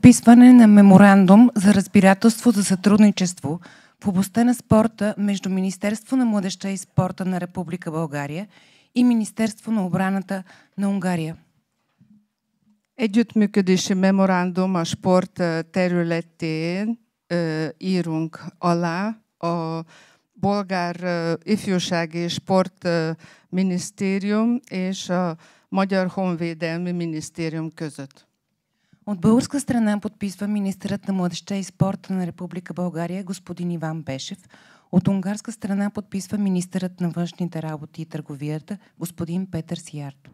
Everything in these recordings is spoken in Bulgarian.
Подписване на меморандум за разбирателство за сътрудничество в областта на спорта между Министерство на младежта и спорта на Република България и Министерство на отбраната на Унгария. Együttműködési memorandum a sport területén írunk alá a bolgár ifjúsági és sportminisztérium és a Magyar Honvédelmi Minisztérium között. От българска страна подписва министърът на младежта и спорта на Република България господин Иван Бешев. От унгарска страна подписва министърът на външните работи и търговията господин Петър Сиярто.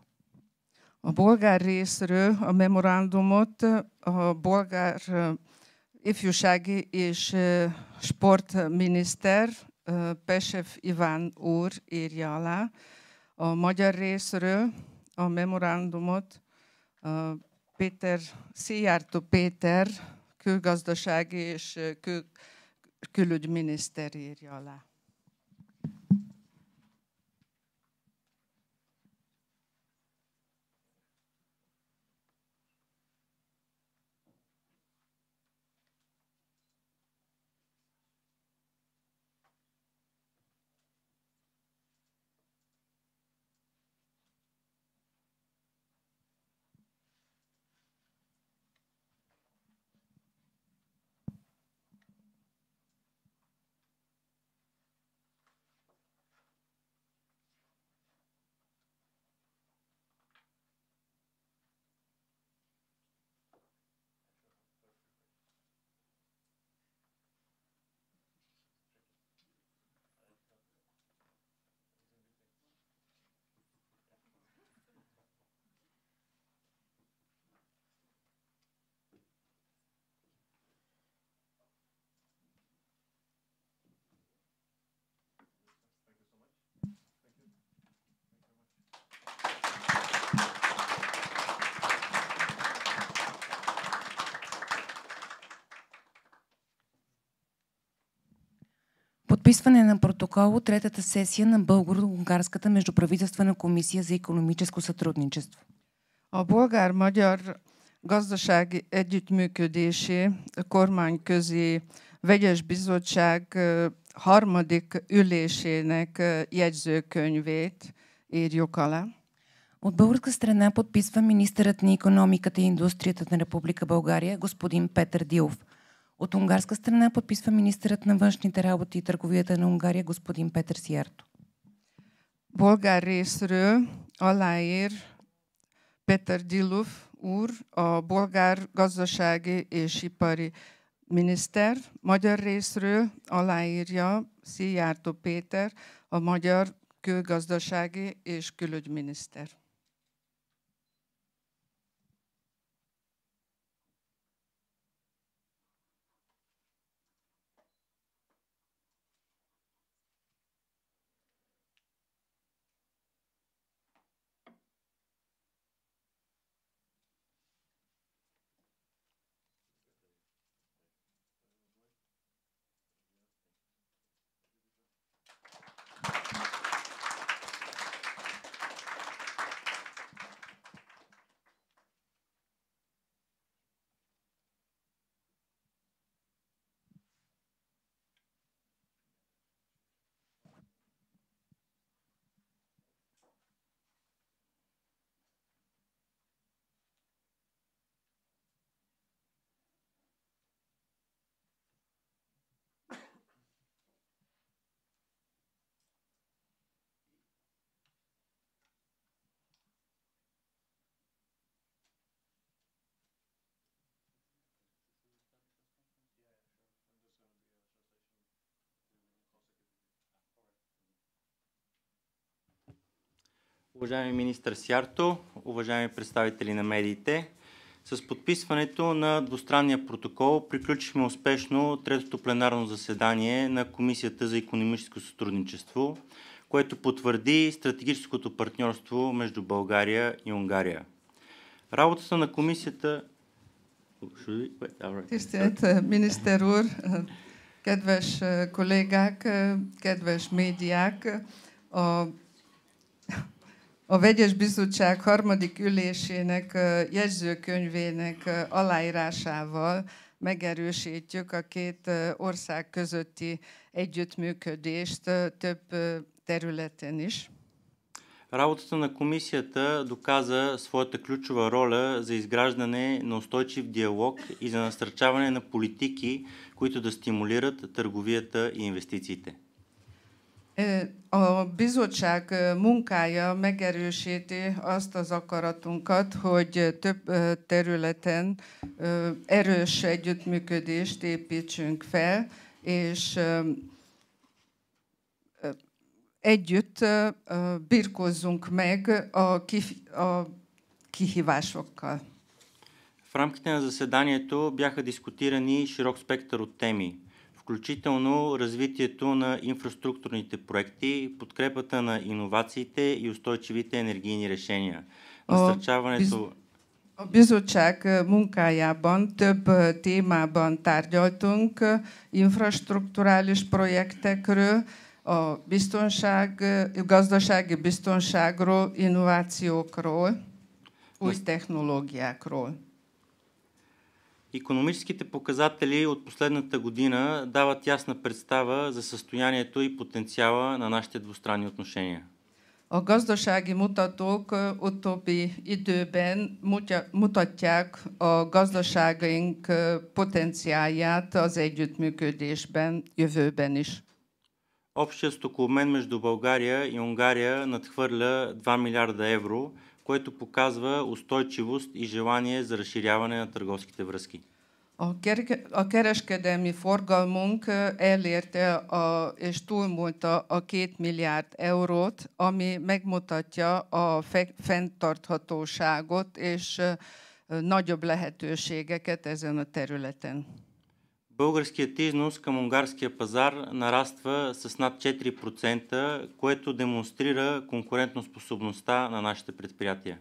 A bolgár részről a memorandumot a bolgár ifjúsági és sportminiszter Bešev Iván úr írja alá. A magyar részről a memorandumot Szijjártó Péter külgazdasági és külügyminiszter írja alá. Подписване на протокол от третата сесия на Българо-унгарската междуправителствена комисия за икономическо сътрудничество. A bolgár-magyar gazdasági együttműködési kormányközi vegyes bizottság harmadik ülésének jegyzőkönyvét írjuk alá. От българска страна подписва министърът на икономиката и индустрията на Република България господин Петър Дилов. От унгарска страна подписва министърът на външните работи и търговията на Унгария господин Петър Сиярто. Bolgár részről aláír Péter Dilov úr, a bolgár gazdasági és ipari miniszter. Magyar részről aláírja Szijjártó Péter, a magyar külgazdasági és külügyminiszter. Уважаеми министър Сиярто, уважаеми представители на медиите, с подписването на двустранния протокол приключихме успешно третото пленарно заседание на Комисията за икономическо сътрудничество, което потвърди стратегическото партньорство между България и Унгария. Работата на комисията... Tisztelt miniszter úr, kedves kollégák, kedves médiák! A Vegyes Bizottság harmadik ülésének jegyzőkönyvének aláírásával megerősítjük a két ország közötti együttműködést több területen is. Работата на комисията доказа своята ключова роля за изграждане на устойчив диалог и за насърчаване на политики, които да стимулират търговията и инвестициите. A bizottság munkája megerősíti azt az akaratunkat, hogy több területen erős együttműködést építsünk fel, és együtt birkózzunk meg a kihívásokkal. В рамките на заседанието бяха дискутирани широк спектър от теми, включително развитието на инфраструктурните проекти, подкрепата на иновациите и устойчивите енергийни решения. Насърчаването... A bizottság munkájában több témában tárgyaltunk, infrastrukturális projektekről, a gazdasági biztonságról, innovációkról, új technológiákról. Икономическите показатели от последната година дават ясна представа за състоянието и потенциала на нашите двустранни отношения. A gazdasági mutatók utóbbi időben mutatják a gazdaságaink potenciálját az együttműködésben, jövőben is. Общият стокообмен между България и Унгария надхвърля 2 милиарда евро, което показва устойчивост и желание за разширяване на търговските връзки. A kereskedelmi forgalmunk elérte és túlmúlta a 2 milliárd eurót, ami megmutatja a fenntarthatóságot és nagyobb lehetőségeket ezen a területen. Българският износ към унгарския пазар нараства с над 4%, което демонстрира конкурентоспособността на нашите предприятия.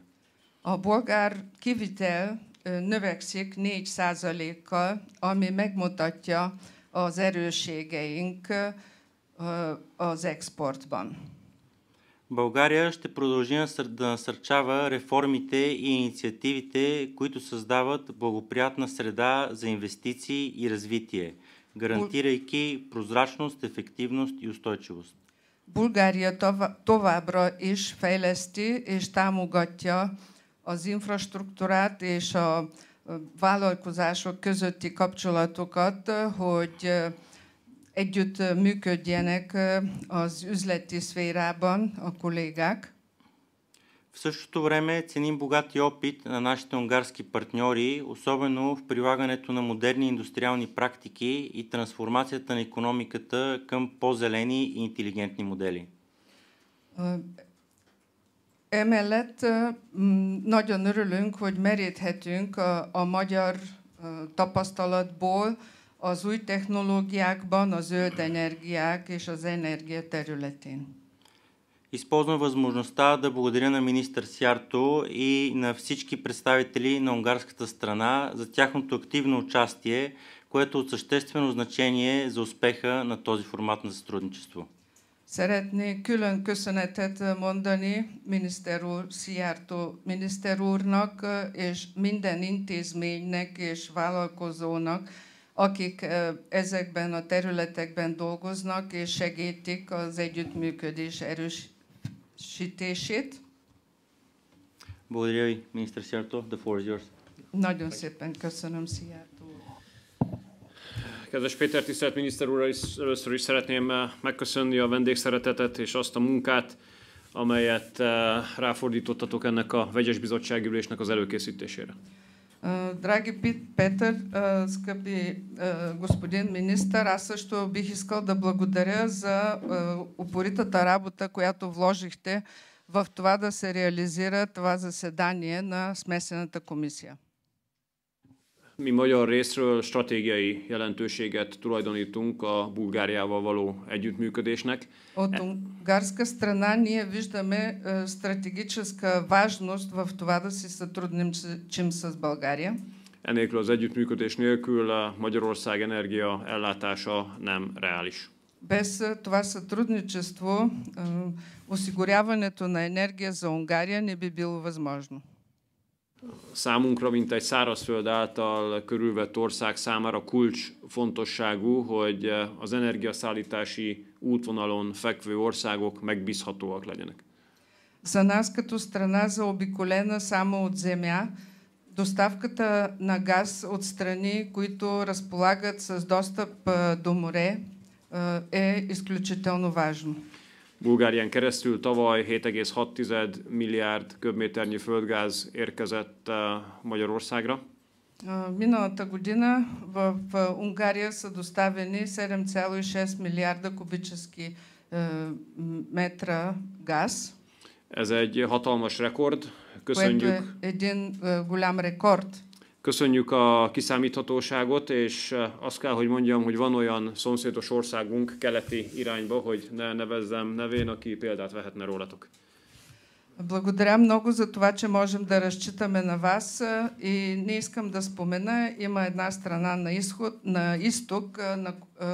A bolgár kivitel növekszik 4%-kal, ami megmutatja az erősségeink az exportban. България ще продължи да насърчава реформите и инициативите, които създават благоприятна среда за инвестиции и развитие, гарантирайки прозрачност, ефективност и устойчивост. Bulgária továbbra is fejleszti és támogatja az infrastruktúrát és a vállalkozások közötti kapcsolatokat, hogy együtt működjenek az üzleti szférában a kollégák. В същото време ценим богатия опит на нашите унгарски партньори, особено в прилагането на модерни индустриални практики и трансформацията на икономиката към по-зелени и интелигентни модели. Emellett nagyon örülünk, hogy meríthetünk a magyar tapasztalatból az új technológiákban, a zöld energiák és az energia területén. Използвам възможността да благодаря на министър Сярто и на всички представители на унгарската страна за тяхното активно участие, което е от съществено значение за успеха на този формат на сътрудничество. Szeretnék külön köszönetet mondani Szijjártó miniszter úrnak és minden intézménynek és vállalkozónak, akik ezekben a területekben dolgoznak és segítik az együttműködés erősítését. Благодаря ви, министър Сярто. The floor is yours. Nagyon szépen köszönöm, Szijjártó. Kedves Péter, tisztelt miniszter úr, először is szeretném megköszönni a vendégszeretetet és azt a munkát, amelyet ráfordítottatok ennek a vegyes bizottsági ülésnek az előkészítésére. Драги Петър, скъпи господин министър, аз също бих искал да благодаря за упоритата работа, която вложихте в това да се реализира това заседание на смесената комисия. Mi magyar részről stratégiai jelentőséget tulajdonítunk a Bulgáriával való együttműködésnek. От унгарска страна ние виждаме стратегическа важност в това да си сътрудничим с България. Enélkül az együttműködés nélkül Magyarország energia ellátása nem reális. Без това сътрудничество, осигуряването на енергия за Унгария не би било възможно. Számunkra, mint egy szárazföld által körülvett ország számára kulcsfontosságú, hogy az energiaszállítási útvonalon fekvő országok megbízhatóak legyenek. За нас като страна заобиколена само от земя, доставката на газ от страни, които разполагат с достъп до море, е изключително важно. Bulgárián keresztül tavaly 7,6 milliárd köbméternyi földgáz érkezett Magyarországra. Миналата година в Унгария са доставени 7,6 милиарда кубически метра газ. Ez egy hatalmas rekord. Което е един голям рекорд. Köszönjük a kiszámíthatóságot, és azt kell, hogy mondjam, hogy van olyan szomszédos országunk keleti irányba, hogy ne nevezzem nevén, aki példát vehetne rólatok. Благодаря много за това, че можем да разчитаме на вас и не искам да спомена, има една страна на изток,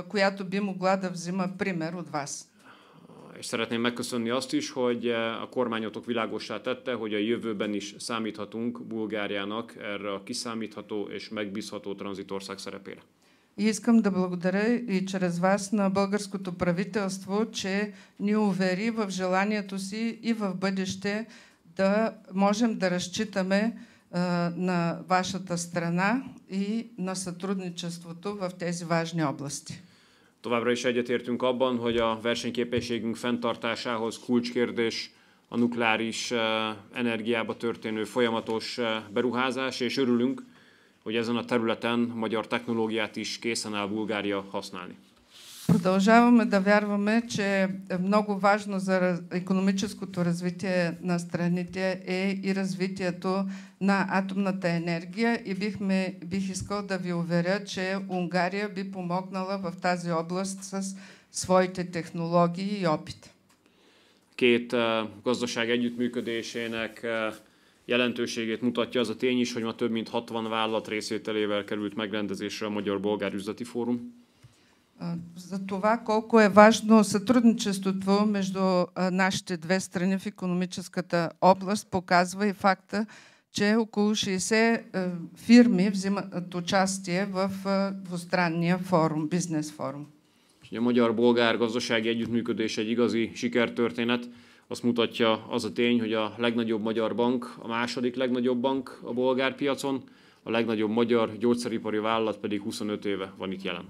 която би могла да взима пример от вас. És szeretném megköszönni azt is, hogy a kormányotok világossá tette, hogy a jövőben is számíthatunk Bulgáriának erre a kiszámítható és megbízható tranzitország szerepére. И искам да благодаря и чрез вас на българското правителство, че ни увери в желанието си и в бъдеще да можем да разчитаме на вашата страна и на сътрудничеството в тези важни области. Továbbra is egyetértünk abban, hogy a versenyképességünk fenntartásához kulcskérdés a nukleáris energiába történő folyamatos beruházás, és örülünk, hogy ezen a területen magyar technológiát is készen áll Bulgária használni. Продължаваме да вярваме, че много важно за икономическото развитие на страните е и развитието на атомната енергия и бих искал да ви уверя, че Унгария би помогнала в тази област с своите технологии и опит. Két gazdaság együttműködésének jelentőségét mutatja az a tény is, hogy ma több mint 60 vállalat részvételével került megrendezésre a Magyar-Bolgár Üzleti Fórum. За това колко е важно сътрудничеството между нашите две страни в икономическата област показва и факта, че около 60 фирми взимат участие в двустранния форум, бизнес форум. A magyar-bolgár gazdasági együttműködés egy igazi sikertörténet. Azt mutatja az a tény, hogy a legnagyobb magyar bank, a második legnagyobb bank a bolgár piacon, a legnagyobb magyar gyógyszeripari vállalat pedig 25 éve van itt jelen.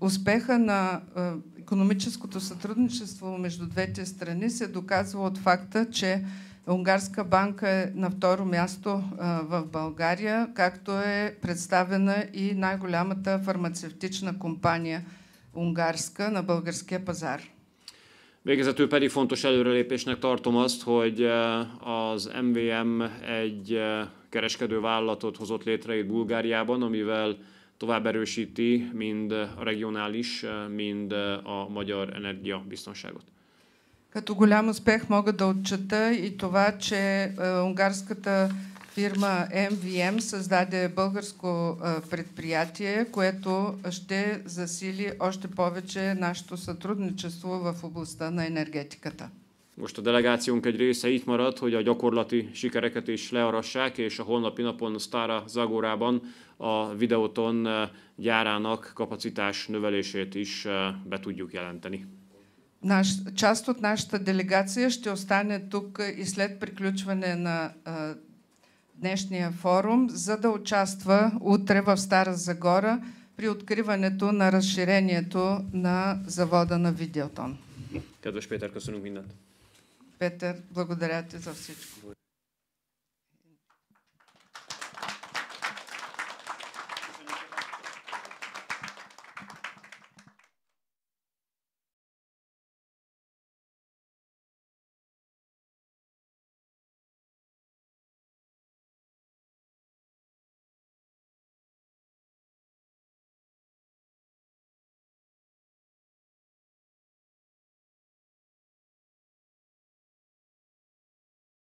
Успеха на икономическото сътрудничество между двете страни се доказва от факта, че Унгарска банка е на второ място в България, както е представена и най-голямата фармацевтична компания унгарска на българския пазар. Végezetül pedig fontos előrelépésnek tartom azt, hogy az MVM egy kereskedő vállalatot hozott létre itt Bulgáriában, amivel tovább erősíti mind a regionális, mind a magyar energiabiztonságot. Като голям успех мога да отчета и това, че унгарската фирма MVM създаде българско предприятие, което ще засили още повече нашето сътрудничество в областта на енергетиката. Most a delegációnk egy része itt maradt, hogy a gyakorlati sikereket is learassák, és a holnapi napon Stara Zagorában a Videoton gyárának kapacitás növelését is be tudjuk jelenteni. Част от нашата делегация ще остане тук и след приключване на днешния форум, за да участва утре в Стара Загора при откриването на разширението на завода на Videoton. Kedves Péter, köszönünk mindent! Петър, благодаря ти за всичко.